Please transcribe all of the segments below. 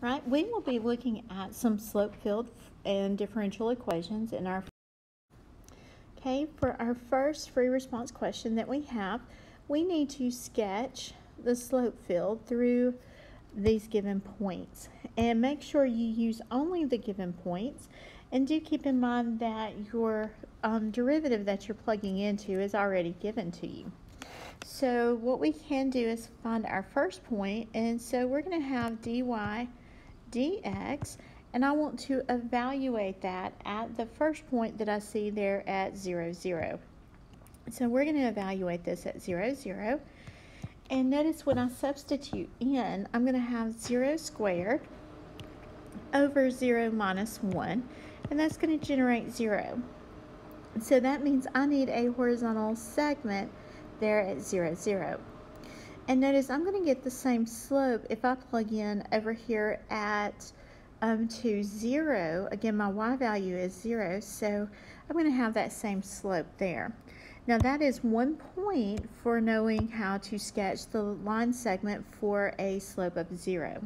Right, we will be looking at some slope field and differential equations in our. Okay, for our first free response question that we have, we need to sketch the slope field through these given points. And make sure you use only the given points. And do keep in mind that your derivative that you're plugging into is already given to you. So what we can do is find our first point, and so we're going to have dy dx, and I want to evaluate that at the first point that I see there at 0, 0. So we're going to evaluate this at 0, 0. And notice when I substitute in, I'm going to have 0 squared over 0 minus 1, and that's going to generate 0. So that means I need a horizontal segment there at 0, 0. And notice I'm going to get the same slope if I plug in over here at 2, 0. Again, my y value is 0, so I'm going to have that same slope there. Now that is one point for knowing how to sketch the line segment for a slope of 0.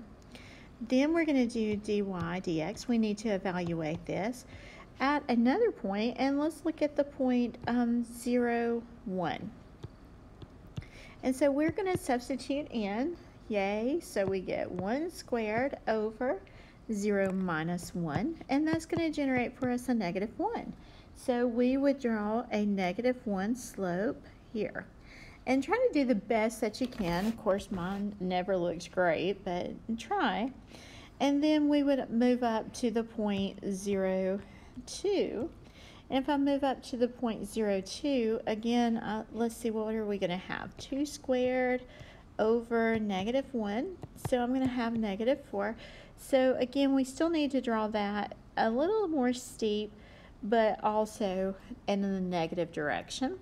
Then we're going to do dy dx. We need to evaluate this at another point, and let's look at the point 0, 1. And so we're going to substitute in, yay, so we get 1 squared over 0 minus 1, and that's going to generate for us a negative 1. So we would draw a negative 1 slope here. And try to do the best that you can. Of course, mine never looks great, but try. And then we would move up to the point 0, 2. And if I move up to the point 0, 2, again, let's see, what are we going to have? 2 squared over negative 1. So I'm going to have negative 4. So again, we still need to draw that a little more steep, but also in the negative direction.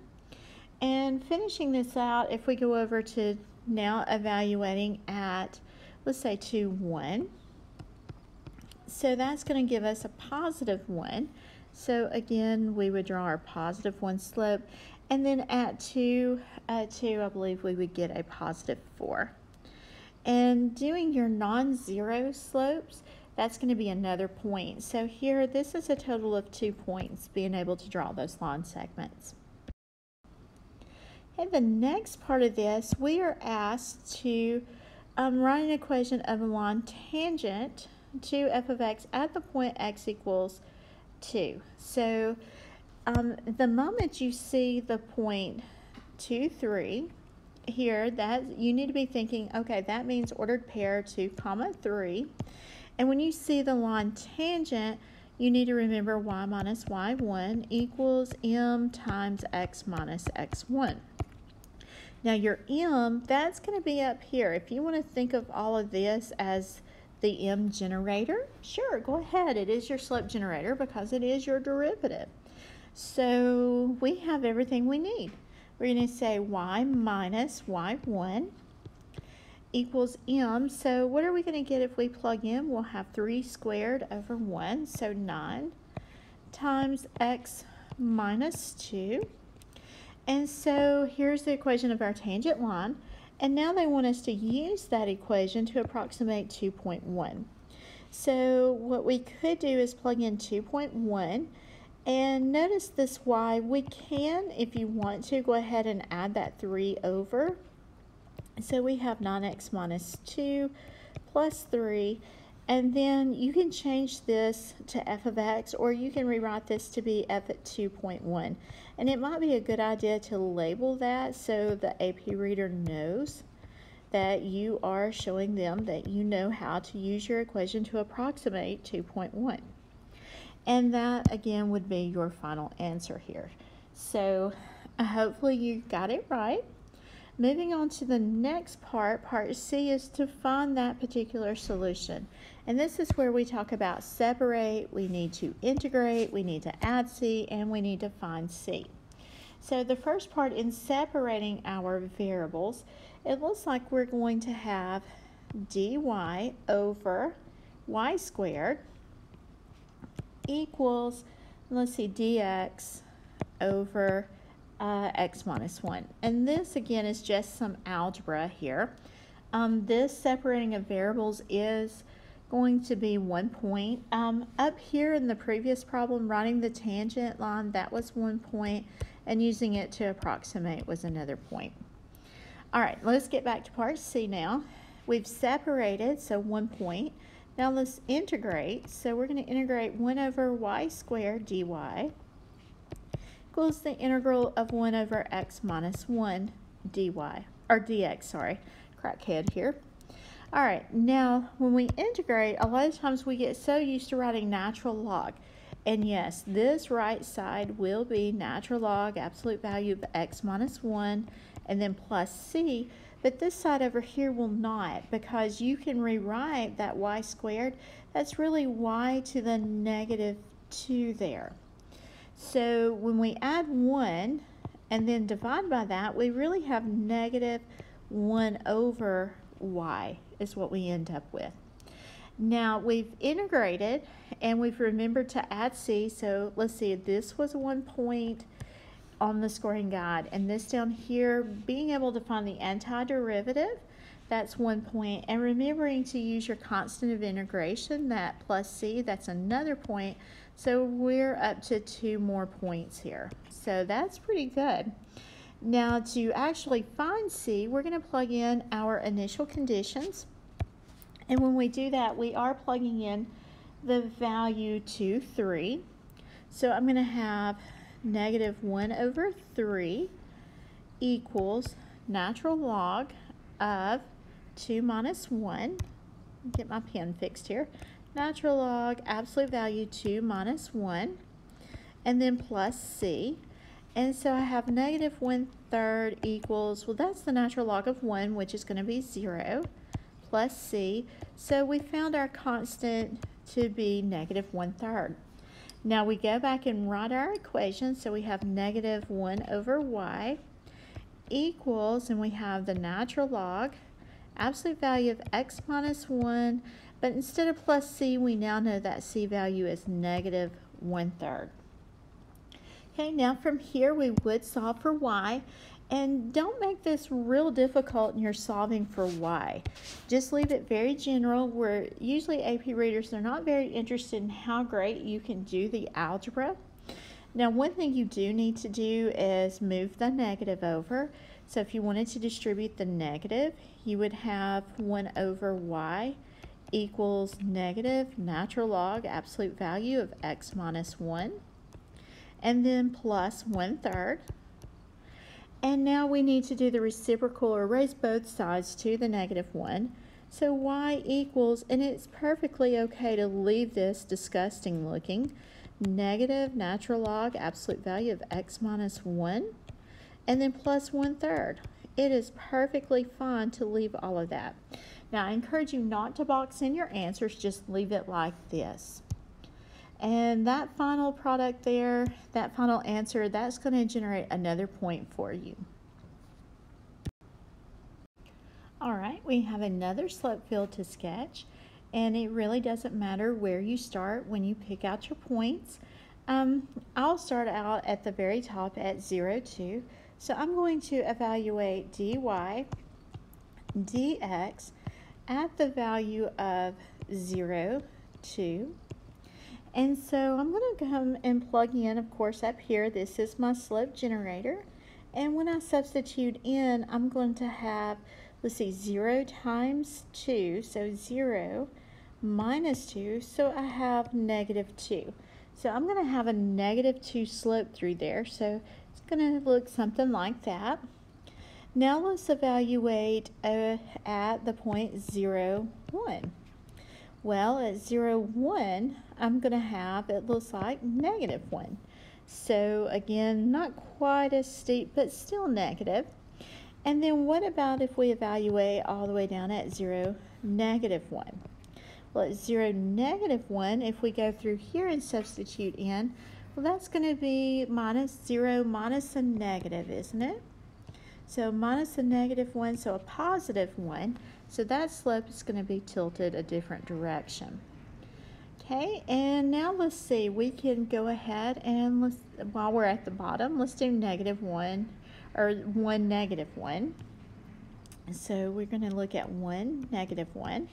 And finishing this out, if we go over to now evaluating at, let's say 2, 1. So that's going to give us a positive 1. So again, we would draw our positive 1 slope, and then at 2, I believe we would get a positive 4. And doing your non-zero slopes, that's going to be another point. So here, this is a total of 2 points, being able to draw those line segments. And the next part of this, we are asked to write an equation of a line tangent to f of x at the point x equals 2. So the moment you see the point 2, 3 here, that you need to be thinking, okay, that means ordered pair 2, 3. And when you see the line tangent, you need to remember y minus y1 equals m times x minus x1. Now your m, that's going to be up here. If you want to think of all of this as the m generator, sure, go ahead. It is your slope generator because it is your derivative. So we have everything we need. We're going to say y minus y1 equals m. So what are we going to get if we plug in? We'll have 3 squared over 1, so 9 times x minus 2. And so here's the equation of our tangent line. And now they want us to use that equation to approximate 2.1. So what we could do is plug in 2.1. And notice this y, we can, if you want to, go ahead and add that 3 over. So we have 9x minus 2 plus 3. And then you can change this to f of x, or you can rewrite this to be f at 2.1. And it might be a good idea to label that so the AP reader knows that you are showing them that you know how to use your equation to approximate 2.1. And that, again, would be your final answer here. So hopefully you got it right. Moving on to the next part, part C, is to find that particular solution. And this is where we talk about separate, we need to integrate, we need to add C, and we need to find C. So the first part, in separating our variables, it looks like we're going to have dy over y squared equals, let's see, dx over x minus 1. And this, again, is just some algebra here. This separating of variables is going to be 1 point. Up here in the previous problem, writing the tangent line, that was 1 point, and using it to approximate was another point. All right, let's get back to part C now. We've separated, so 1 point. Now let's integrate. So we're going to integrate 1 over y squared dy equals the integral of 1 over x minus 1 dy, or dx, sorry, crackhead here. All right, now when we integrate, a lot of times we get so used to writing natural log. And yes, this right side will be natural log, absolute value of x minus 1, and then plus c. But this side over here will not, because you can rewrite that y squared. That's really y to the negative 2 there. So when we add 1 and then divide by that, we really have negative 1 over y is what we end up with. Now we've integrated and we've remembered to add c. So let's see, this was 1 point on the scoring guide, and this down here, being able to find the antiderivative, that's 1 point, and remembering to use your constant of integration, that plus c, that's another point. So we're up to 2 more points here. So that's pretty good. Now to actually find c, we're going to plug in our initial conditions, and when we do that, we are plugging in the value 2, 3. So I'm going to have negative 1 over 3 equals natural log of 2 minus 1. Get my pen fixed here. Natural log, absolute value 2 minus 1, and then plus c. And so I have negative 1/3 equals, well, that's the natural log of 1, which is going to be 0, plus c. So we found our constant to be negative 1/3. Now we go back and write our equation. So we have negative 1 over y equals, and we have the natural log, absolute value of x minus 1, but instead of plus c, we now know that c value is negative 1/3. Okay, now from here we would solve for y, and don't make this real difficult in your solving for y. Just leave it very general, where usually AP readers, they're not very interested in how great you can do the algebra. Now one thing you do need to do is move the negative over. So if you wanted to distribute the negative, you would have 1 over y equals negative natural log, absolute value of x minus 1, and then plus 1/3. And now we need to do the reciprocal, or raise both sides to the negative 1. So y equals, and it's perfectly okay to leave this disgusting looking, negative natural log, absolute value of x minus 1, and then plus 1/3. It is perfectly fine to leave all of that. Now I encourage you not to box in your answers, just leave it like this. And that final product there, that final answer, that's going to generate another point for you. All right, we have another slope field to sketch, and it really doesn't matter where you start when you pick out your points. I'll start out at the very top at 0, 2. So I'm going to evaluate dy, dx at the value of 0, 2. And so I'm going to come and plug in, of course, up here, this is my slope generator. And when I substitute in, I'm going to have, let's see, 0 times 2, so 0 minus 2, so I have negative 2. So I'm going to have a negative 2 slope through there, so it's going to look something like that. Now let's evaluate at the point 0, 1. Well, at 0, 1, I'm going to have, it looks like, negative 1. So again, not quite as steep, but still negative. And then what about if we evaluate all the way down at 0, negative 1? Well, at 0, negative 1, if we go through here and substitute in, well, that's going to be minus 0 minus a negative, isn't it? So minus a negative 1, so a positive 1. So that slope is going to be tilted a different direction. Okay, and now let's see, we can go ahead and while we're at the bottom, let's do negative 1, or 1, negative 1. So we're going to look at 1, negative 1.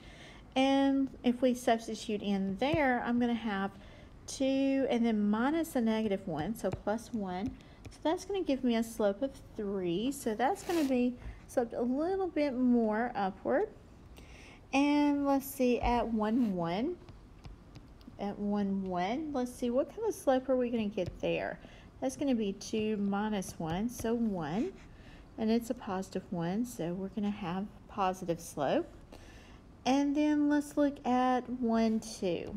And if we substitute in there, I'm going to have 2 and then minus a negative 1, so plus 1. So that's going to give me a slope of 3. So that's going to be sloped a little bit more upward. And let's see, at 1, 1. At 1, 1, let's see, what kind of slope are we going to get there? That's going to be 2 minus 1, so 1. And it's a positive 1, so we're going to have positive slope. And then let's look at 1, 2.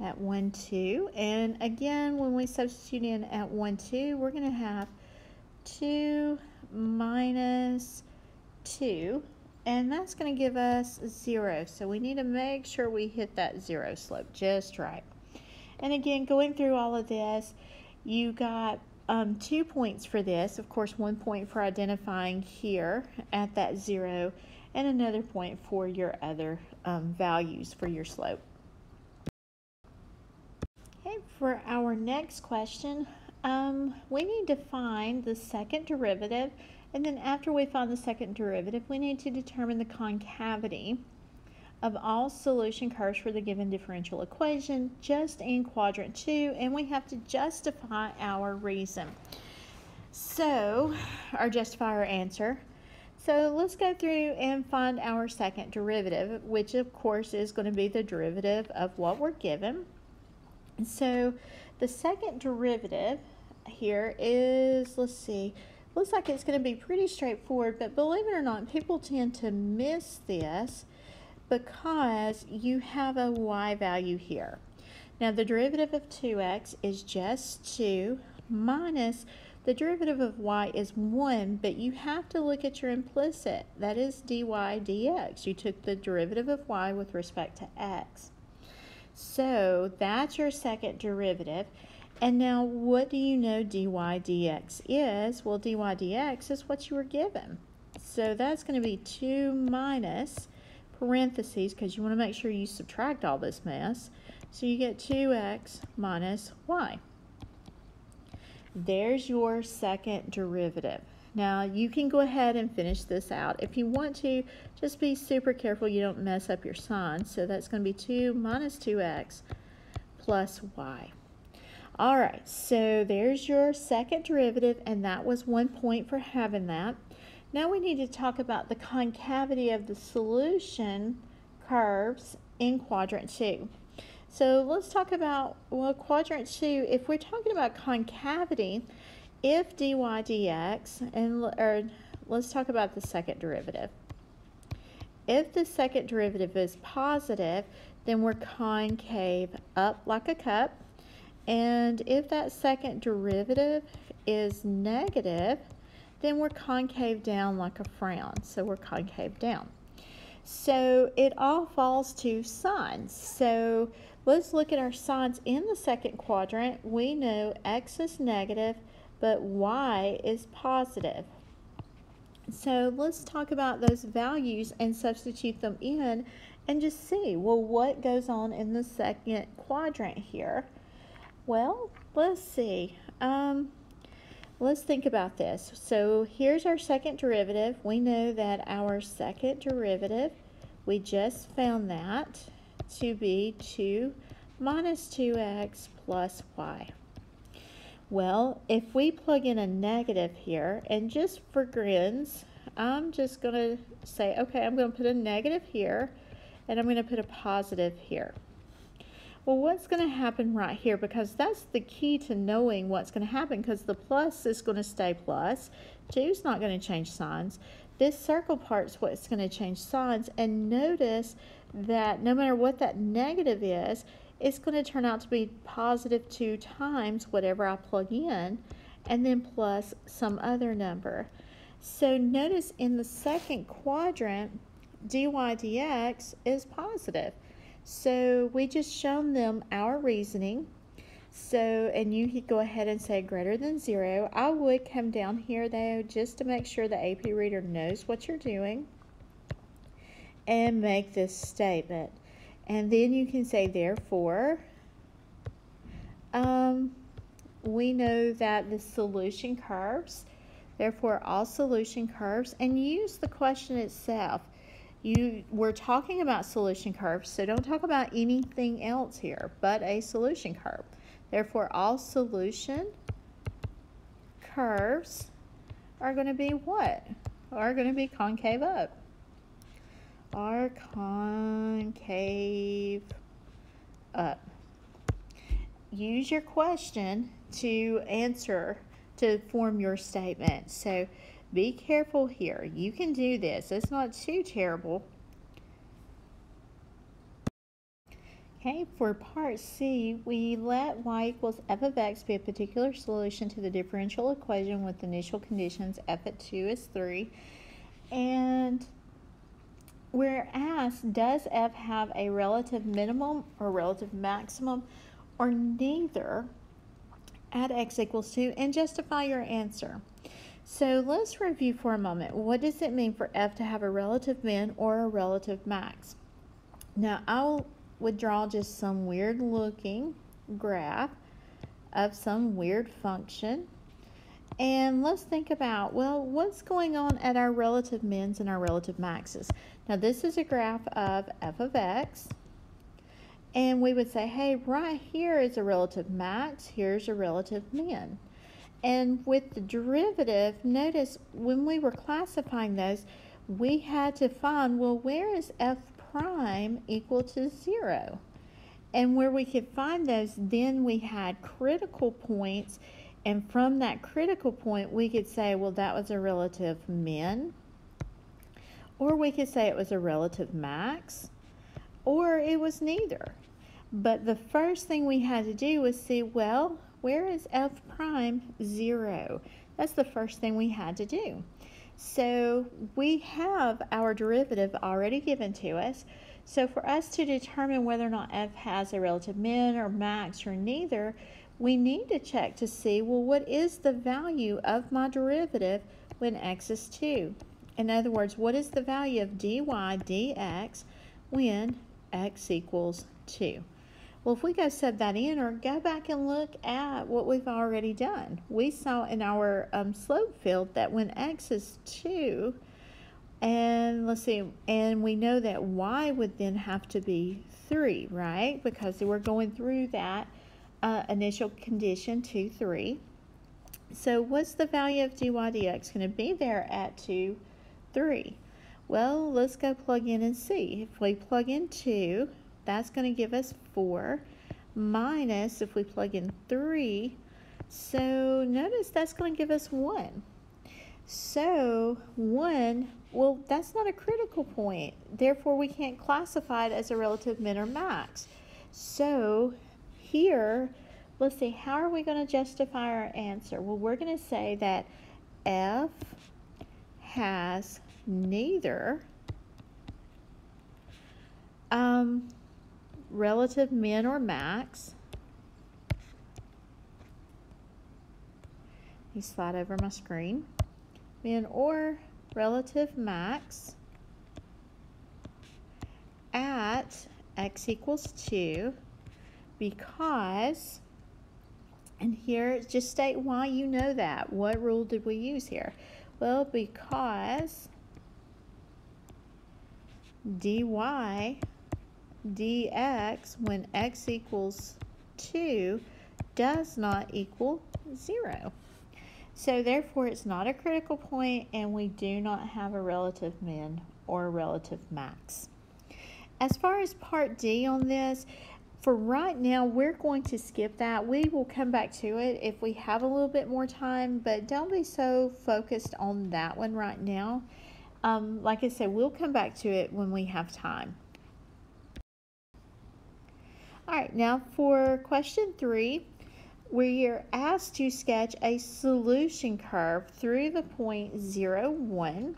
At 1, 2. And again, when we substitute in at 1, 2, we're going to have 2 minus 2. And that's going to give us 0. So we need to make sure we hit that 0 slope just right. And again, going through all of this, you got 2 points for this. Of course, 1 point for identifying here at that 0, and another point for your other values for your slope. Okay, for our next question, we need to find the second derivative, and then after we find the second derivative, we need to determine the concavity of all solution curves for the given differential equation just in quadrant 2, and we have to justify our reason. So, or justify our answer. So let's go through and find our second derivative, which of course is going to be the derivative of what we're given. So the second derivative here is, let's see, looks like it's going to be pretty straightforward, but believe it or not, people tend to miss this because you have a y value here. Now the derivative of 2x is just 2 minus the derivative of y is 1, but you have to look at your implicit. That is dy dx. You took the derivative of y with respect to x. So that's your second derivative. And now what do you know dy dx is? Well, dy dx is what you were given. So that's going to be 2 minus parentheses, because you want to make sure you subtract all this mess. So you get 2x minus y. There's your second derivative. Now you can go ahead and finish this out. If you want to, just be super careful you don't mess up your sign. So that's going to be 2 minus 2x plus y. Alright, so there's your second derivative, and that was 1 point for having that. Now we need to talk about the concavity of the solution curves in quadrant 2. So let's talk about, well, quadrant 2, if we're talking about concavity, if dy dx, and let's talk about the second derivative. If the second derivative is positive, then we're concave up like a cup. And if that second derivative is negative, then we're concave down like a frown. So we're concave down. So it all falls to signs. So let's look at our signs in the second quadrant. We know x is negative, but y is positive. So let's talk about those values and substitute them in and just see, well, what goes on in the second quadrant here? Well, let's see. Let's think about this. So here's our second derivative. We know that our second derivative, we just found that to be 2 minus 2x plus y. Well, if we plug in a negative here, and just for grins, I'm just going to say, okay, I'm going to put a negative here, and I'm going to put a positive here. Well, what's going to happen right here, because that's the key to knowing what's going to happen, because the plus is going to stay plus. 2 is not going to change signs. This circle part's what's going to change signs, and notice that no matter what that negative is, it's going to turn out to be positive 2 times whatever I plug in, and then plus some other number. So notice in the second quadrant, dy dx is positive. So we just shown them our reasoning. So, and you could go ahead and say greater than 0. I would come down here though, just to make sure the AP reader knows what you're doing, and make this statement. And then you can say, therefore, we know that the solution curves, therefore all solution curves, and use the question itself. We're talking about solution curves, so don't talk about anything else here but a solution curve. Therefore, all solution curves are going to be what? Are going to be concave up. Are concave up. Use your question to answer, to form your statement. So be careful here. You can do this. It's not too terrible. Okay, for part C, we let y equals f of x be a particular solution to the differential equation with initial conditions f at 2 is 3. And we're asked, does f have a relative minimum or relative maximum or neither at x equals 2, and justify your answer. So let's review for a moment. What does it mean for f to have a relative min or a relative max? Now I would draw just some weird looking graph of some weird function. And let's think about, well, what's going on at our relative mins and our relative maxes? Now this is a graph of f of x. And we would say, hey, right here is a relative max, here's a relative min. And with the derivative, notice when we were classifying those, we had to find, well, where is f prime equal to 0? And where we could find those, then we had critical points. And from that critical point, we could say, well, that was a relative min. Or we could say it was a relative max. Or it was neither. But the first thing we had to do was see, well, where is f prime 0? That's the first thing we had to do. So we have our derivative already given to us. So for us to determine whether or not f has a relative min or max or neither, we need to check to see, well, what is the value of my derivative when x is 2? In other words, what is the value of dy dx when x equals 2? Well, if we go sub that in or go back and look at what we've already done, we saw in our slope field that when x is 2, and let's see, and we know that y would then have to be 3, right? Because we're going through that initial condition 2, 3. So what's the value of dy dx going to be there at 2, 3? Well, let's go plug in and see. If we plug in 2, that's going to give us 4 minus, if we plug in 3, so notice that's going to give us 1. So 1, well, that's not a critical point. Therefore, we can't classify it as a relative min or max. So here, let's see, how are we going to justify our answer? Well, we're going to say that f has neither relative min or max. Let me slide over my screen. Min or relative max at x equals 2 because, and here just state why you know that. What rule did we use here? Well, because dy dx when x equals 2 does not equal 0. So therefore it's not a critical point and we do not have a relative min or a relative max. As far as part D on this, for right now we're going to skip that. We will come back to it if we have a little bit more time, but don't be so focused on that one right now. Like I said, we'll come back to it when we have time. All right, now for question 3, we are asked to sketch a solution curve through the point 0, 1.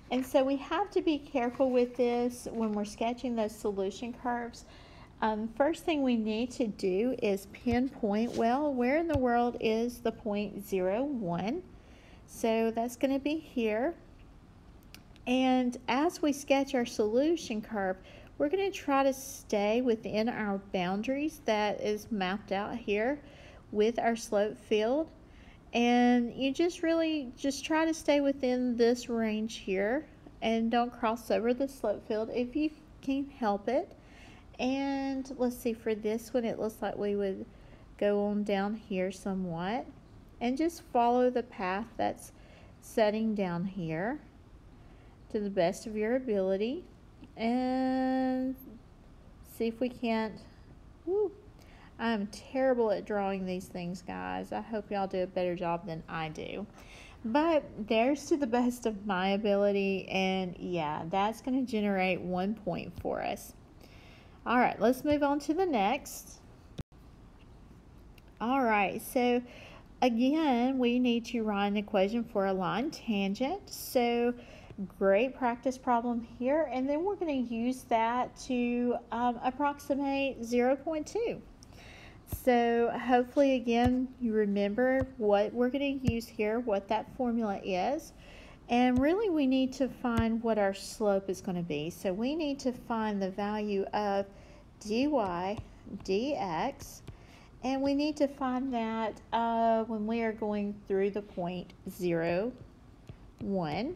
And so we have to be careful with this when we're sketching those solution curves. First thing we need to do is pinpoint, well, where in the world is the point 0, 1? So that's going to be here. And as we sketch our solution curve, we're going to try to stay within our boundaries that is mapped out here with our slope field. And you just try to stay within this range here and don't cross over the slope field if you can help it. And let's see, for this one it looks like we would go on down here somewhat and just follow the path that's setting down here to the best of your ability, and see if we can't. I'm terrible at drawing these things, guys. I hope y'all do a better job than I do. But there's to the best of my ability, and yeah, that's going to generate 1 point for us. All right, let's move on to the next. All right, so again, we need to write an equation for a line tangent. So great practice problem here, and then we're going to use that to approximate 0.2. So hopefully, again, you remember what we're going to use here, what that formula is. And really, we need to find what our slope is going to be. So we need to find the value of dy dx, and we need to find that when we are going through the point 0, 1.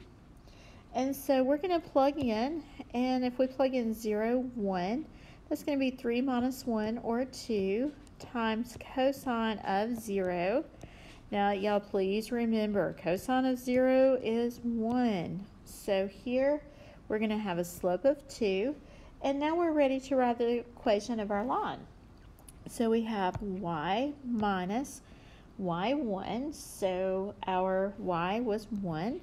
And so we're going to plug in, and if we plug in 0, 1, that's going to be 3 minus 1, or 2, times cosine of 0. Now, y'all, please remember, cosine of 0 is 1. So here, we're going to have a slope of 2. And now we're ready to write the equation of our line. So we have y minus y1. So our y was 1,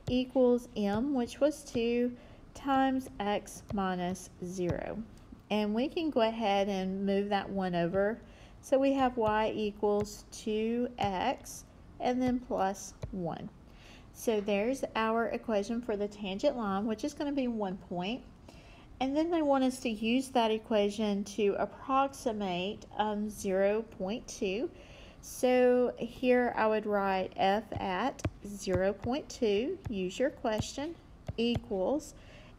equals m, which was 2, times x minus 0. And we can go ahead and move that 1 over. So we have y equals 2x and then plus 1. So there's our equation for the tangent line, which is going to be 1 point. And then they want us to use that equation to approximate 0.2. So here I would write f at 0.2, use your question, equals,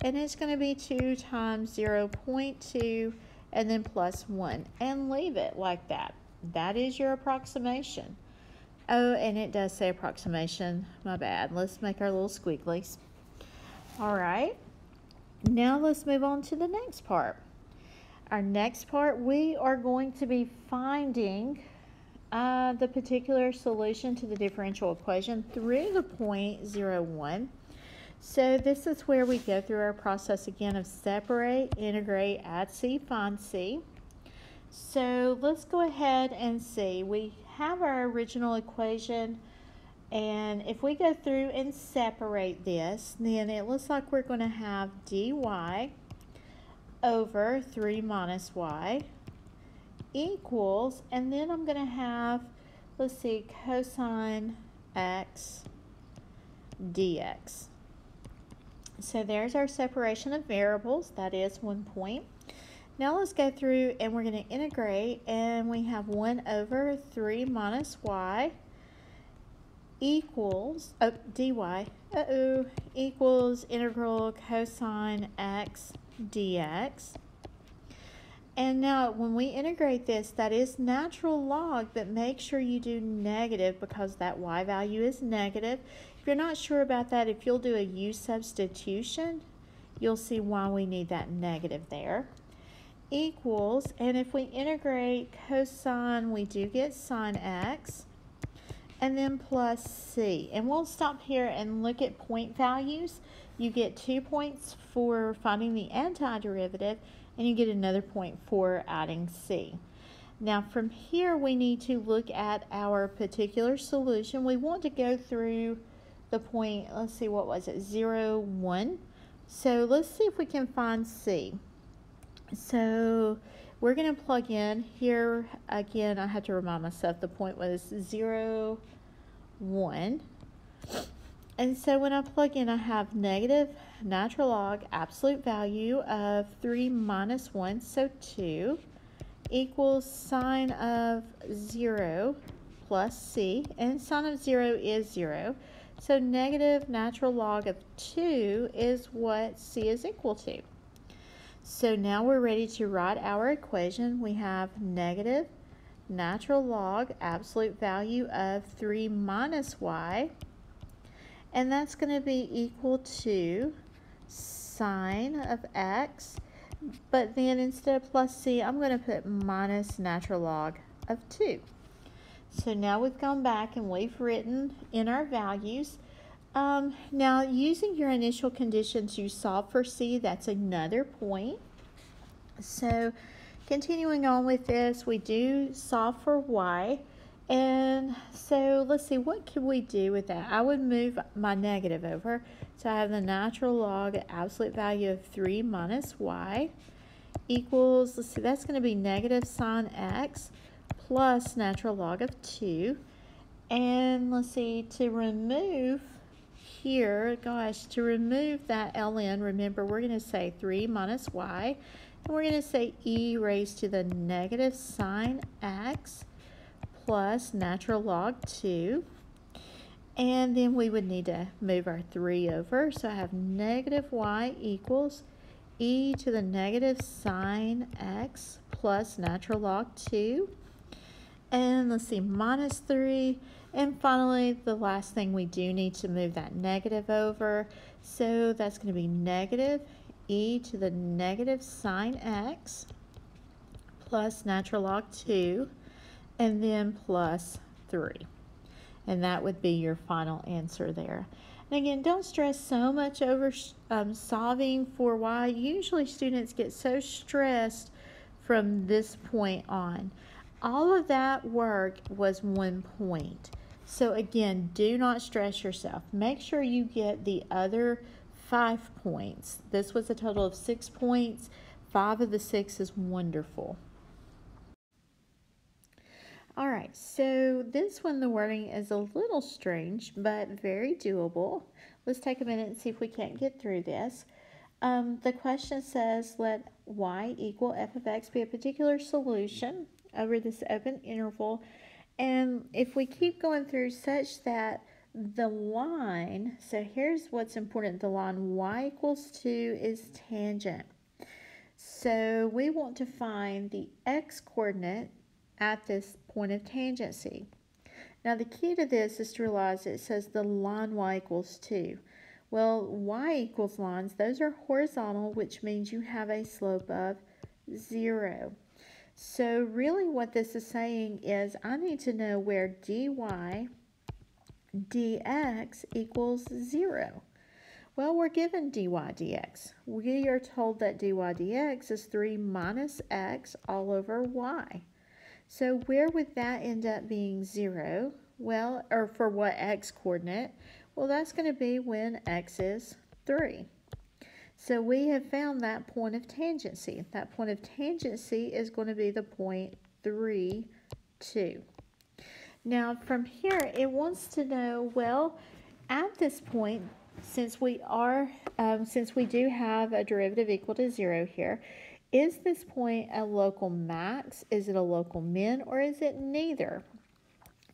and it's going to be 2 times 0.2 and then plus 1, and leave it like that. That is your approximation. Oh, and it does say approximation. My bad. Let's make our little squigglies. All right. Now let's move on to the next part. Our next part, we are going to be finding the particular solution to the differential equation through the point 0, 1. So this is where we go through our process again of separate, integrate, add c, find c. So let's go ahead and see. We have our original equation, and if we go through and separate this, then it looks like we're going to have dy over 3 minus y equals, and then I'm going to have, let's see, cosine x dx. So there's our separation of variables. That is 1 point. Now let's go through and we're going to integrate, and we have 1 over 3 minus y equals, dy, equals integral cosine x dx. And now when we integrate this, that is natural log, but make sure you do negative because that y value is negative. If you're not sure about that, if you'll do a u substitution, you'll see why we need that negative there. Equals, and if we integrate cosine, we do get sine x, and then plus c. And we'll stop here and look at point values. You get 2 points for finding the antiderivative, and you get another point for adding c. Now from here, we need to look at our particular solution. We want to go through the point, let's see, what was it, 0, 1. So let's see if we can find c. So we're going to plug in here. Again, I have to remind myself the point was 0, 1. And so when I plug in, I have negative natural log absolute value of 3 minus 1, so 2, equals sine of 0 plus c, and sine of 0 is 0. So negative natural log of 2 is what c is equal to. So now we're ready to write our equation. We have negative natural log absolute value of 3 minus y, and that's going to be equal to sine of x, but then instead of plus c, I'm going to put minus natural log of 2. So now we've gone back and we've written in our values. Now using your initial condition to solve for c, that's another point. So continuing on with this, we do solve for y. And so let's see, what could we do with that? I would move my negative over. So I have the natural log absolute value of 3 minus y equals, let's see, that's going to be negative sine x plus natural log of 2. And let's see, to remove here, gosh, to remove that ln, remember we're going to say 3 minus y. And we're going to say e raised to the negative sine x plus natural log 2. And then we would need to move our 3 over. So I have negative y equals e to the negative sine x plus natural log 2. And let's see, minus 3. And finally, the last thing, we do need to move that negative over. So that's going to be negative e to the negative sine x plus natural log 2, and then plus 3. And that would be your final answer there. And again, don't stress so much over solving for y. Usually students get so stressed from this point on. All of that work was 1 point. So again, do not stress yourself. Make sure you get the other 5 points. This was a total of 6 points. 5 of the 6 is wonderful. All right, so this one, the wording is a little strange, but very doable. Let's take a minute and see if we can't get through this. The question says, let y equal f of x be a particular solution over this open interval. And if we keep going through such that the line, so here's what's important, the line y equals 2 is tangent. So we want to find the x-coordinate at this point of tangency. Now the key to this is to realize it says the line y equals 2. Well, y equals lines, those are horizontal, which means you have a slope of 0. So really what this is saying is I need to know where dy dx equals 0. Well, we're given dy dx. We are told that dy dx is 3 minus x all over y. So where would that end up being 0? Well, or for what x coordinate? Well, that's going to be when x is 3. So we have found that point of tangency. That point of tangency is going to be the point 3, 2. Now from here, it wants to know, well, at this point, since we do have a derivative equal to 0 here, is this point a local max? Is it a local min? Or is it neither?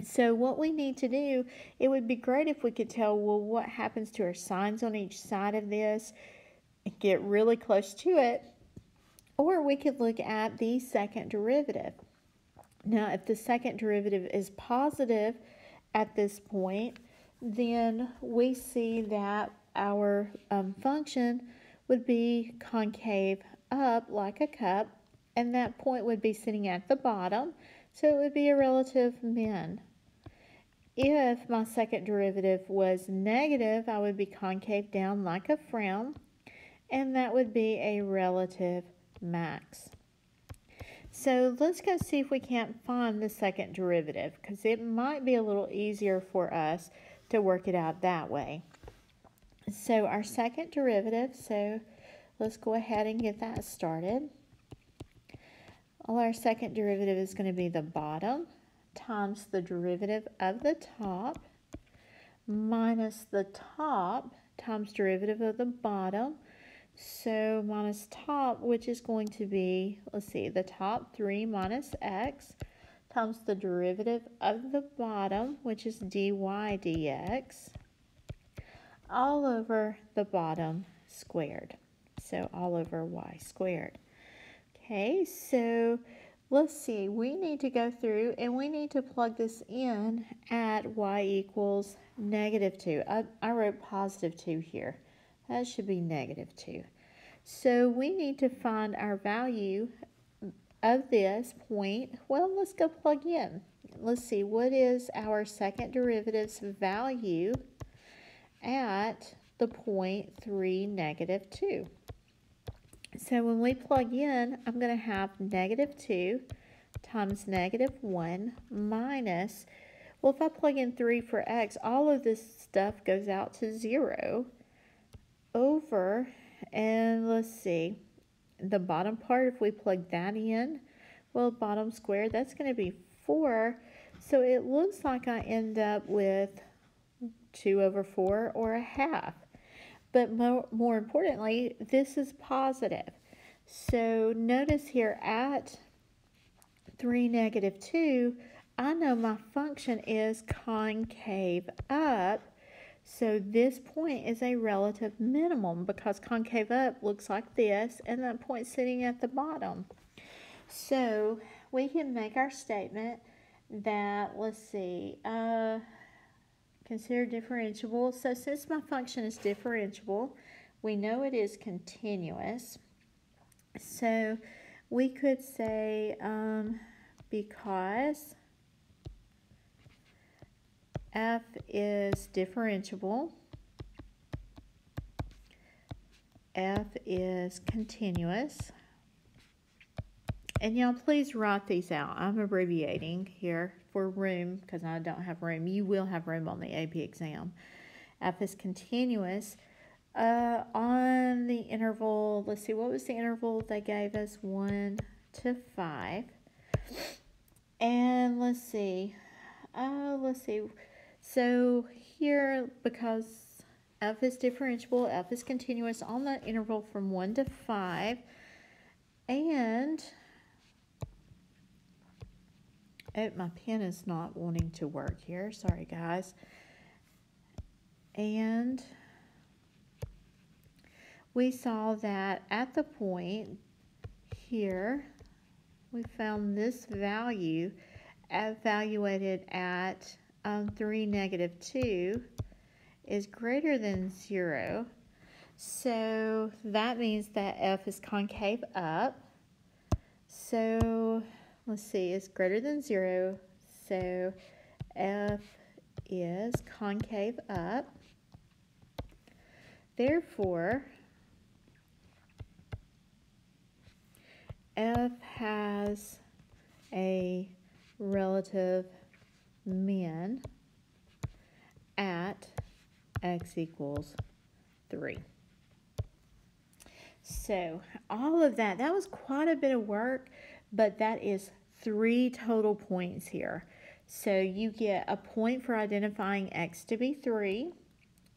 So what we need to do, it would be great if we could tell, well, what happens to our signs on each side of this, get really close to it, or we could look at the second derivative. Now, if the second derivative is positive at this point, then we see that our function would be concave up like a cup, and that point would be sitting at the bottom, so it would be a relative min. If my second derivative was negative, I would be concave down like a frown, and that would be a relative max. So let's go see if we can't find the second derivative, because it might be a little easier for us to work it out that way. So our second derivative, so let's go ahead and get that started. Well, our second derivative is going to be the bottom times the derivative of the top minus the top times derivative of the bottom. So minus top, which is going to be, let's see, the top 3 minus x times the derivative of the bottom, which is dy dx, all over the bottom squared. So all over y squared. Okay, so let's see, we need to go through and we need to plug this in at y equals negative 2. I wrote positive 2 here. That should be negative 2. So we need to find our value of this point. Well, let's go plug in. Let's see, what is our second derivative's value at the point 3, negative 2? So when we plug in, I'm going to have negative 2 times negative 1 minus, well, if I plug in 3 for x, all of this stuff goes out to 0 over, and let's see, the bottom part, if we plug that in, well, bottom squared, that's going to be 4. So it looks like I end up with 2 over 4 or a half. But more importantly, this is positive. So notice here at 3, negative 2, I know my function is concave up. So this point is a relative minimum because concave up looks like this, and that point sitting at the bottom. So we can make our statement that, let's see, consider differentiable. So since my function is differentiable, we know it is continuous. So we could say because f is differentiable, f is continuous. And y'all, please write these out. I'm abbreviating here for room because I don't have room. You will have room on the AP exam. F is continuous on the interval. Let's see, what was the interval they gave us? 1 to 5. And let's see. So here, because f is differentiable, f is continuous on the interval from 1 to 5. And my pen is not wanting to work here. Sorry, guys. And we saw that at the point here, we found this value evaluated at 3, negative 2 is greater than 0. So that means that f is concave up. So let's see, it's greater than 0, so f is concave up. Therefore, f has a relative min at x equals 3. So all of that was quite a bit of work, but that is 3 total points here. So you get a point for identifying x to be 3,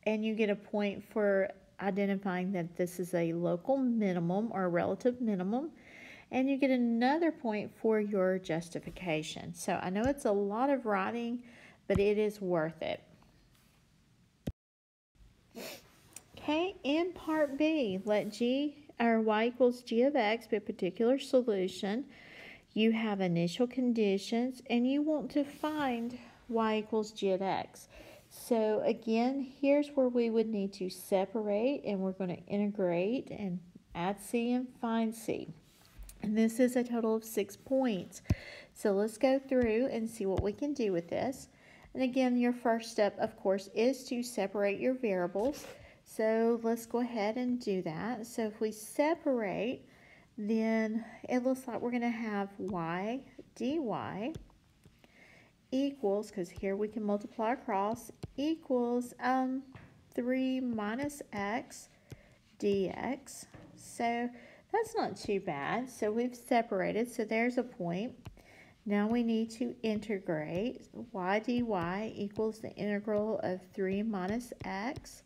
and you get a point for identifying that this is a local minimum or a relative minimum, and you get another point for your justification. So I know it's a lot of writing, but it is worth it. Okay, in part B, let g or y equals g of x be a particular solution. You have initial conditions, and you want to find y equals g of x. So again, here's where we would need to separate, and we're going to integrate and add c and find c. And this is a total of 6 points. So let's go through and see what we can do with this. And again, your first step, of course, is to separate your variables. So let's go ahead and do that. So if we separate, then it looks like we're going to have y dy equals, because here we can multiply across, equals 3 minus x dx. So that's not too bad. So we've separated, so there's a point. Now we need to integrate. Y dy equals the integral of 3 minus x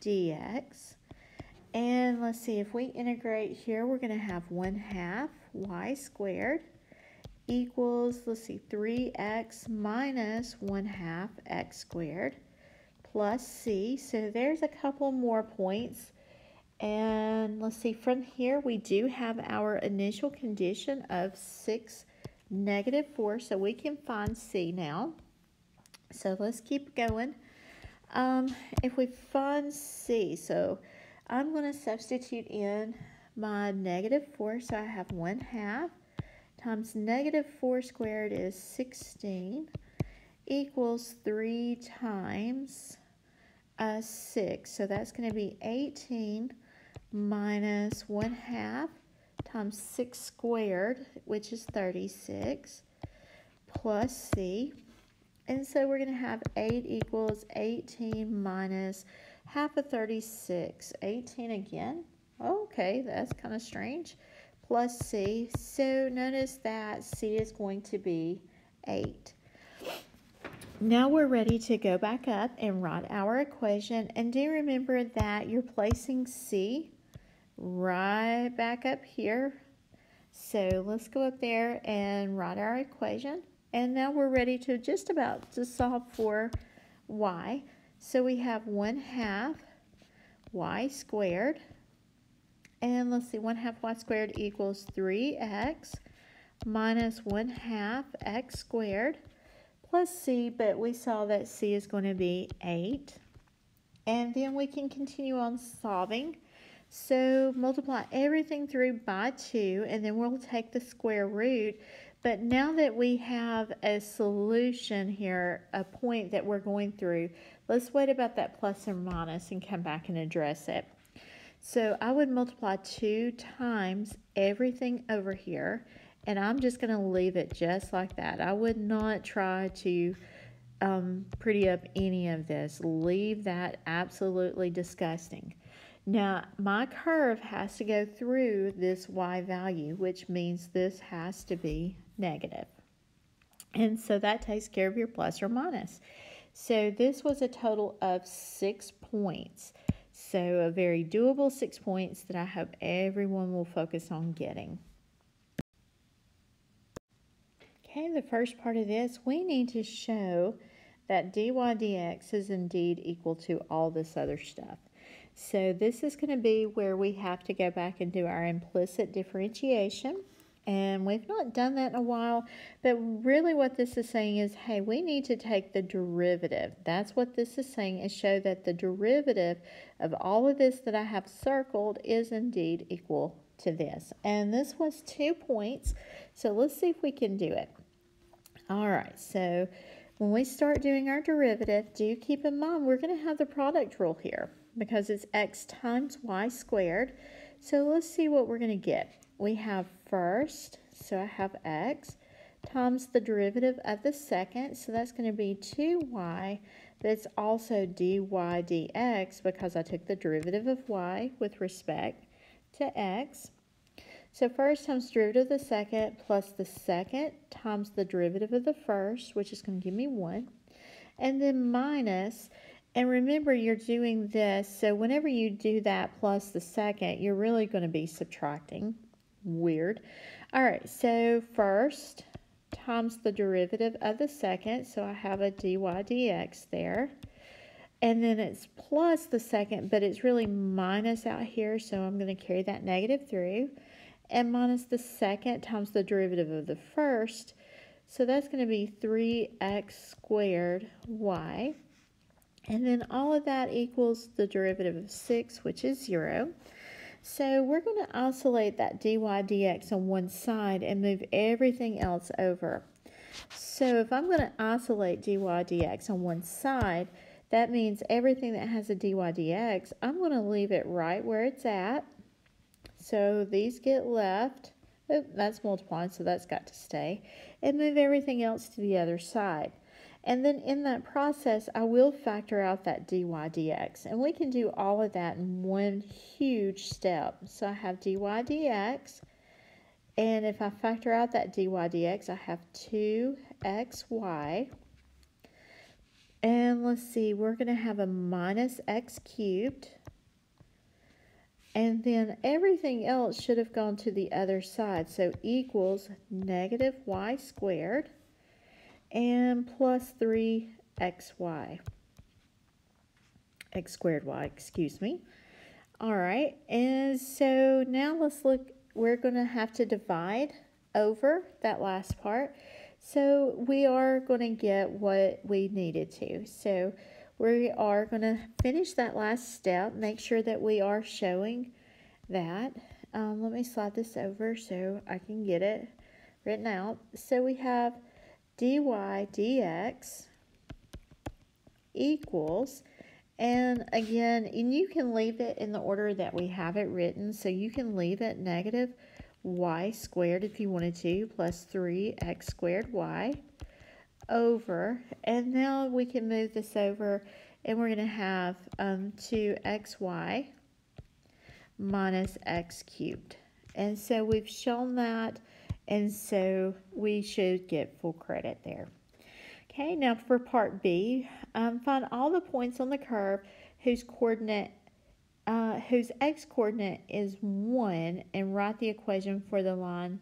dx. And let's see, if we integrate here, we're going to have 1/2 y squared equals, let's see, 3x minus 1/2 x squared plus c. So there's a couple more points. And let's see, from here we do have our initial condition of 6, negative 4, so we can find c now. So let's keep going. If we find c, so I'm going to substitute in my -4, so I have 1/2 times -4 squared is 16 equals 3 times 6. So that's going to be 18 minus 1/2 times 6 squared, which is 36, plus C. And so we're going to have 8 equals 18 minus half of 36. 18 again. Okay, that's kind of strange. Plus C. So notice that C is going to be 8. Now we're ready to go back up and write our equation. And do remember that you're placing C right back up here. So let's go up there and write our equation. And now we're ready to just about to solve for y. So we have 1/2 y squared. And let's see, 1/2 y squared equals 3x minus 1/2 x squared plus c, but we saw that c is going to be 8. And then we can continue on solving. So multiply everything through by 2, and then we'll take the square root. But now that we have a solution here, a point that we're going through, let's wait about that plus or minus and come back and address it. So I would multiply 2 times everything over here, and I'm just going to leave it just like that. I would not try to pretty up any of this. Leave that absolutely disgusting. Now, my curve has to go through this y value, which means this has to be negative. And so that takes care of your plus or minus. So this was a total of 6 points. So a very doable 6 points that I hope everyone will focus on getting. Okay, the first part of this, we need to show that dy dx is indeed equal to all this other stuff. So this is going to be where we have to go back and do our implicit differentiation. And we've not done that in a while, but really what this is saying is, hey, we need to take the derivative. That's what this is saying, is show that the derivative of all of this that I have circled is indeed equal to this. And this was 2 points, so let's see if we can do it. All right, so when we start doing our derivative, do keep in mind we're going to have the product rule here because it's x times y squared. So let's see what we're going to get. We have first, so I have x, times the derivative of the second, so that's going to be 2y, but it's also dy dx because I took the derivative of y with respect to x. So first times derivative of the second plus the second times the derivative of the first, which is going to give me 1. And then minus, and remember you're doing this, so whenever you do that plus the second, you're really going to be subtracting. Weird. All right, so first times the derivative of the second, so I have a dy dx there. And then it's plus the second, but it's really minus out here, so I'm going to carry that negative through. And minus the second times the derivative of the first. So that's going to be 3x squared y. And then all of that equals the derivative of 6, which is 0. So we're going to isolate that dy dx on one side and move everything else over. So if I'm going to isolate dy dx on one side, that means everything that has a dy dx, I'm going to leave it right where it's at. So these get left. Oh, that's multiplying, so that's got to stay. And move everything else to the other side. And then in that process, I will factor out that dy dx. And we can do all of that in one huge step. So I have dy dx. And if I factor out that dy dx, I have 2xy. And let's see, we're going to have a minus x cubed. And then everything else should have gone to the other side. So equals negative y squared and plus 3xy. X squared y, excuse me. All right, and so now let's look. We're going to have to divide over that last part. So we are going to get what we needed to. So we are going to finish that last step, make sure that we are showing that. Let me slide this over so I can get it written out. So we have dy dx equals, and again, and you can leave it in the order that we have it written, so you can leave it negative y squared if you wanted to, plus 3x squared y over, and now we can move this over, and we're going to have 2xy minus x cubed. And so we've shown that, and so we should get full credit there. Okay, now for part B, find all the points on the curve whose x coordinate is 1, and write the equation for the line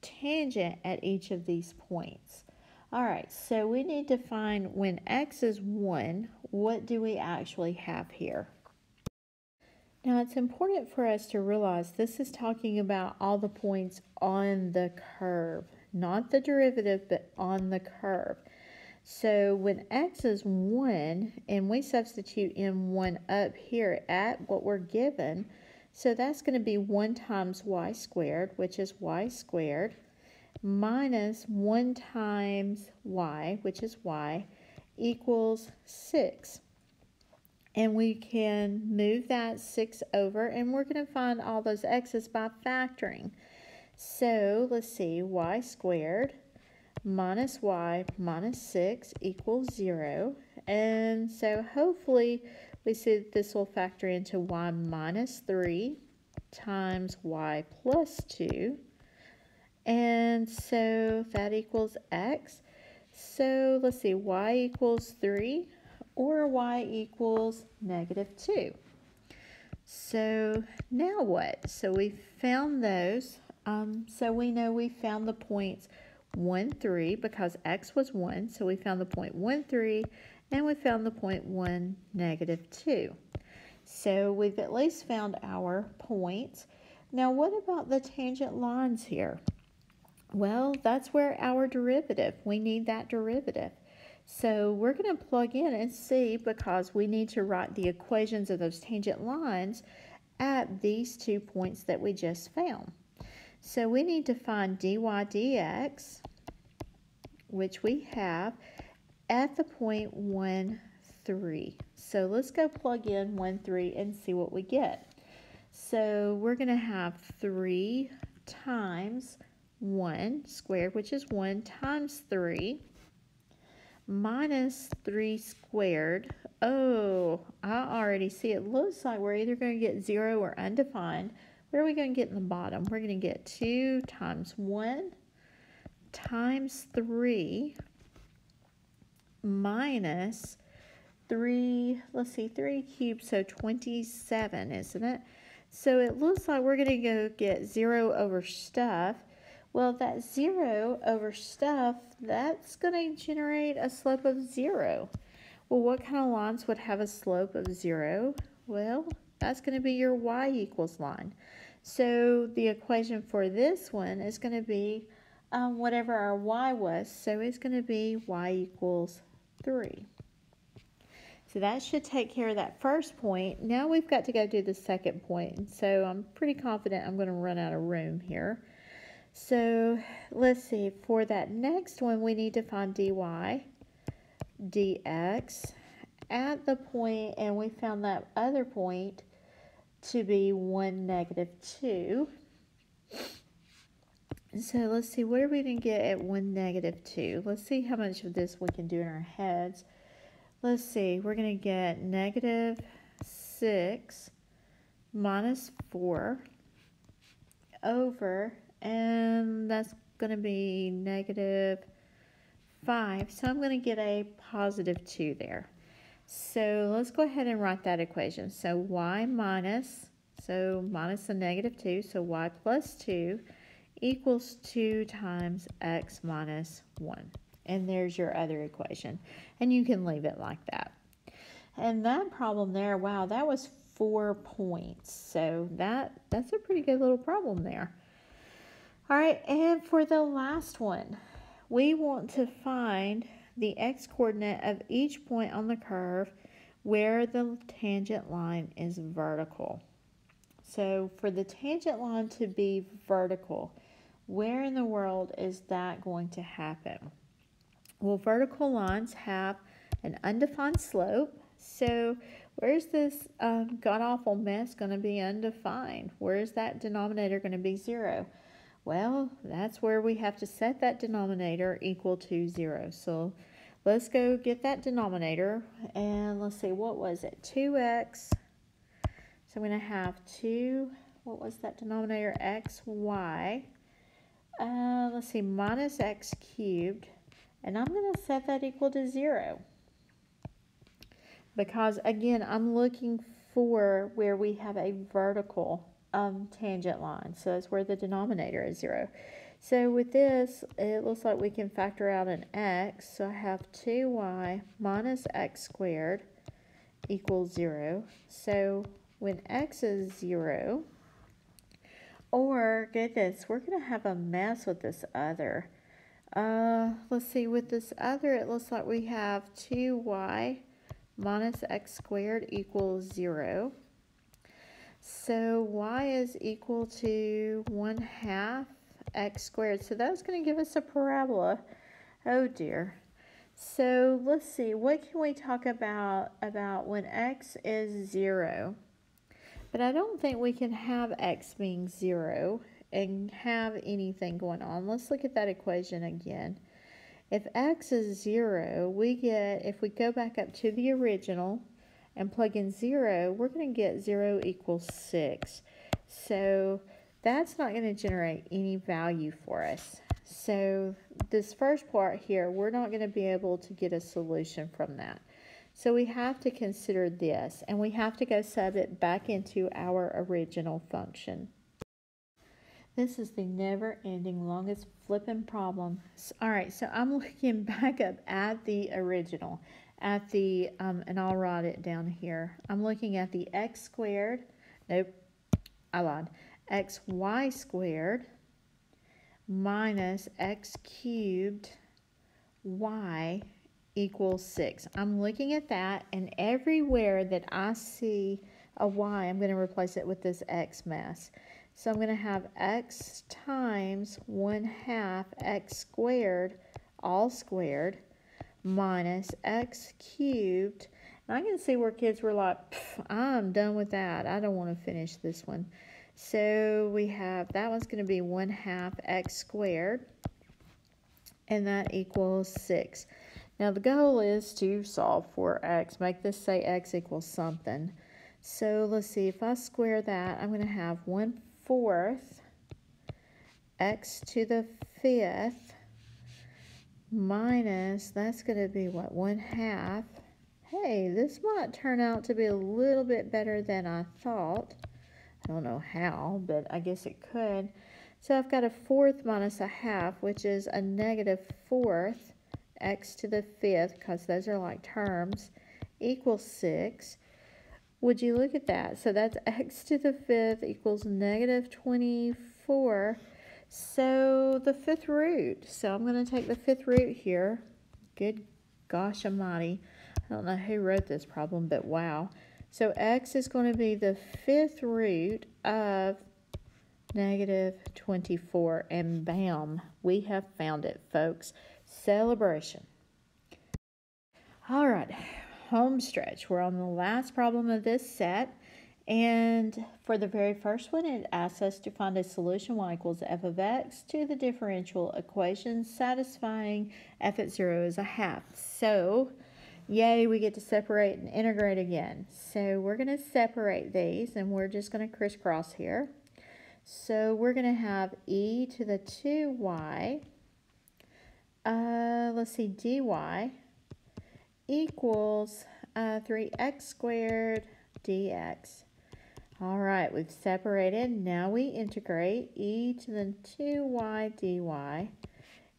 tangent at each of these points. All right, so we need to find when x is 1, what do we actually have here? Now, it's important for us to realize this is talking about all the points on the curve, not the derivative, but on the curve. So when x is 1, and we substitute in 1 up here at what we're given, so that's going to be 1 times y squared, which is y squared, minus 1 times y, which is y, equals 6. And we can move that 6 over, and we're going to find all those x's by factoring. So let's see, y squared minus y minus 6 equals 0. And so hopefully we see that this will factor into y minus 3 times y plus 2. And so that equals x. So let's see, y equals 3 or y equals negative 2. So now what? So we found those. So we know we found the points 1, 3 because x was 1. So we found the point 1, 3, and we found the point 1, negative 2. So we've at least found our points. Now what about the tangent lines here? Well, that's where our derivative, we need that derivative. So we're going to plug in and see, because we need to write the equations of those tangent lines at these 2 points that we just found. So we need to find dy dx, which we have at the point 1, 3. So let's go plug in 1, 3 and see what we get. So we're going to have 3 times 1 squared, which is 1, times 3, minus 3 squared. Oh, I already see it looks like we're either going to get 0 or undefined. What are we going to get in the bottom? We're going to get 2 times 1 times 3 minus 3, let's see, 3 cubed, so 27, isn't it? So it looks like we're going to go get 0 over stuff. Well, that 0 over stuff, that's going to generate a slope of 0. Well, what kind of lines would have a slope of 0? Well, that's going to be your y equals line. So the equation for this one is going to be whatever our y was. So it's going to be y equals 3. So that should take care of that first point. Now we've got to go do the second point. And so I'm pretty confident I'm going to run out of room here. So let's see, for that next one we need to find dy dx at the point, and we found that other point to be 1, negative 2. So let's see, what are we going to get at 1, negative 2? Let's see how much of this we can do in our heads. Let's see, we're going to get negative 6 minus 4 over, and that's going to be negative 5. So I'm going to get a positive 2 there. So let's go ahead and write that equation. So y minus, so minus a negative 2, so y plus 2 equals 2 times x minus 1. And there's your other equation. And you can leave it like that. And that problem there, wow, that was 4 points. So that's a pretty good little problem there. All right, and for the last one, we want to find the x-coordinate of each point on the curve where the tangent line is vertical. So for the tangent line to be vertical, where in the world is that going to happen? Well, vertical lines have an undefined slope. So where's this god-awful mess going to be undefined? Where's that denominator going to be 0? Well, that's where we have to set that denominator equal to 0. So let's go get that denominator, and let's see, what was it? 2x. So I'm going to have 2, what was that denominator? xy. Let's see, minus x cubed. And I'm going to set that equal to 0. Because, again, I'm looking for where we have a vertical tangent line. So that's where the denominator is 0. So with this, it looks like we can factor out an x. So I have 2y minus x squared equals 0. So when x is 0, or get this, we're going to have a mess with this other. Let's see, with this other, it looks like we have 2y minus x squared equals 0. So y is equal to 1/2 x squared. So that's going to give us a parabola. Oh dear. So let's see, what can we talk about when x is 0? But I don't think we can have x being 0 and have anything going on. Let's look at that equation again. If x is 0, we get, if we go back up to the original and plug in 0, we're going to get 0 equals 6. So that's not going to generate any value for us. So this first part here, we're not going to be able to get a solution from that. So we have to consider this, and we have to go sub it back into our original function. This is the never-ending, longest flipping problem. All right, so I'm looking back up at the original, at the, and I'll write it down here. I'm looking at the x squared, nope, I lied, xy squared minus x cubed y equals 6. I'm looking at that, and everywhere that I see a y, I'm going to replace it with this x mess. So I'm going to have x times 1/2 x squared, all squared, minus x cubed. And I can see where kids were like, I'm done with that. I don't want to finish this one. So we have, that one's going to be 1/2 x squared, and that equals 6. Now the goal is to solve for x, make this say x equals something. So let's see, if I square that, I'm going to have 1/4 x to the 5th minus, that's going to be what, 1/2. Hey, this might turn out to be a little bit better than I thought. I don't know how, but I guess it could. So I've got a 4th minus a 1/2, which is a -4th x to the 5th, because those are like terms, equals 6. Would you look at that? So that's x to the 5th equals -24. So the 5th root. So I'm going to take the 5th root here. Good gosh almighty. I don't know who wrote this problem, but wow. So x is going to be the 5th root of -24, and bam, we have found it, folks. Celebration. All right, home stretch. We're on the last problem of this set, and for the very first one, it asks us to find a solution y equals f of x to the differential equation satisfying f at 0 is a 1/2. So yay, we get to separate and integrate again. So we're going to separate these, and we're just going to crisscross here. So we're going to have e to the 2y, let's see, dy equals 3x squared dx. All right, we've separated. Now we integrate. E to the 2y dy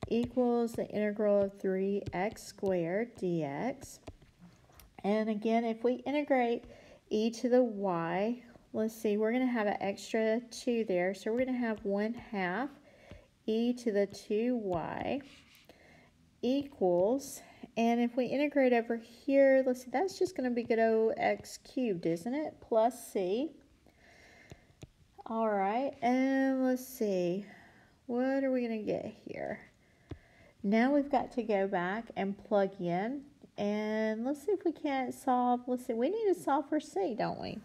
equals the integral of 3x squared dx. And again, if we integrate e to the y, let's see, we're going to have an extra 2 there. So we're going to have 1/2 e to the 2y equals, And if we integrate over here, let's see, that's just going to be good old x cubed, isn't it? Plus c. All right, and let's see, what are we going to get here? Now we've got to go back and plug in, and let's see if we can't solve. Let's see, we need to solve for c, don't we?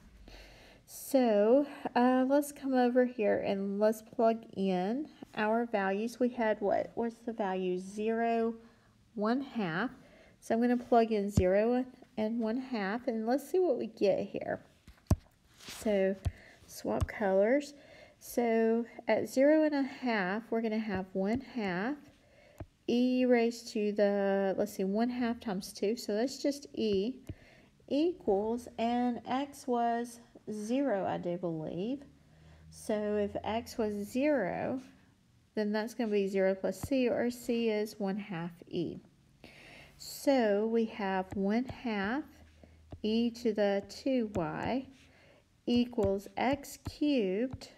So let's come over here and let's plug in our values. We had what's the value? 0, 1/2. So I'm going to plug in 0 and 1/2, and let's see what we get here. So swap colors. So at 0 1/2, we're going to have 1/2 e raised to the, let's see, 1/2 times 2. So that's just e equals, and x was 0, I do believe. So if x was 0, then that's going to be 0 plus c, or c is 1/2 e. So we have 1/2 e to the 2y equals x cubed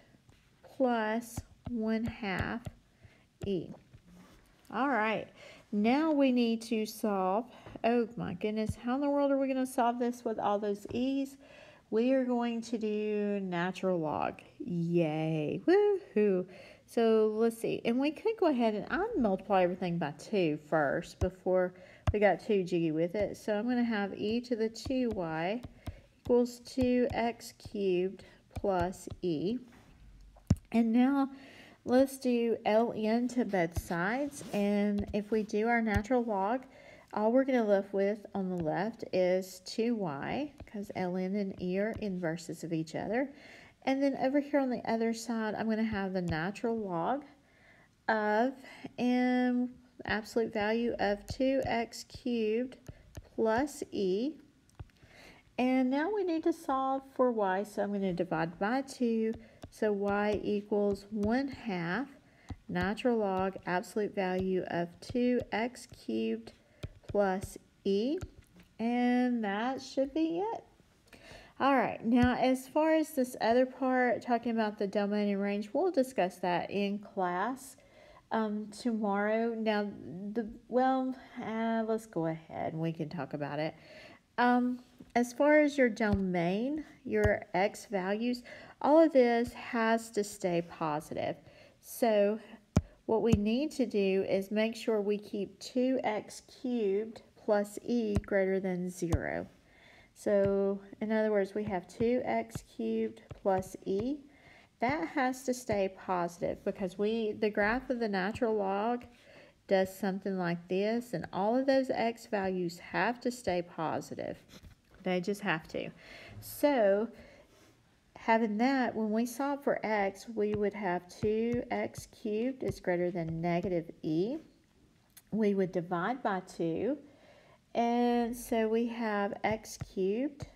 plus 1/2 e. All right, now we need to solve. Oh my goodness, how in the world are we going to solve this with all those e's? We are going to do natural log. Yay, woohoo. So let's see, and we could go ahead and I'll multiply everything by 2 first before we got too jiggy with it. So I'm going to have e to the 2y equals 2x cubed plus e. And now let's do ln to both sides, and if we do our natural log, all we're going to left with on the left is 2y, because ln and e are inverses of each other. And then over here on the other side, I'm going to have the natural log of, and absolute value of 2x cubed plus e. And now we need to solve for y, so I'm going to divide by 2. So y equals 1/2 natural log absolute value of 2x cubed plus e, and that should be it. All right, now as far as this other part, talking about the domain and range, we'll discuss that in class tomorrow. Now, let's go ahead and we can talk about it. As far as your domain, your x values, all of this has to stay positive. So what we need to do is make sure we keep 2x cubed plus e greater than 0. So in other words, we have 2x cubed plus e. That has to stay positive because the graph of the natural log does something like this, and all of those x values have to stay positive. They just have to. So having that, when we solve for x, we would have 2x cubed is greater than negative e. We would divide by 2. And so we have x cubed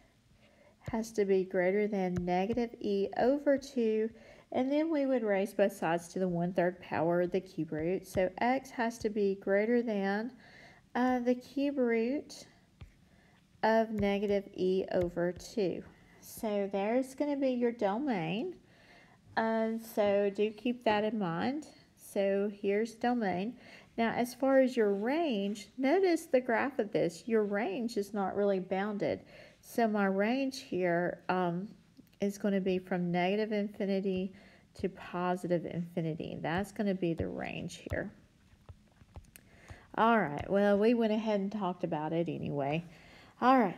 has to be greater than negative e over 2. And then we would raise both sides to the 1/3 power of the cube root. So x has to be greater than the cube root of negative e over 2. So there's going to be your domain. So do keep that in mind. So here's domain. Now as far as your range, notice the graph of this. Your range is not really bounded. So my range here is going to be from negative infinity to positive infinity. That's going to be the range here. All right, well, we went ahead and talked about it anyway. All right,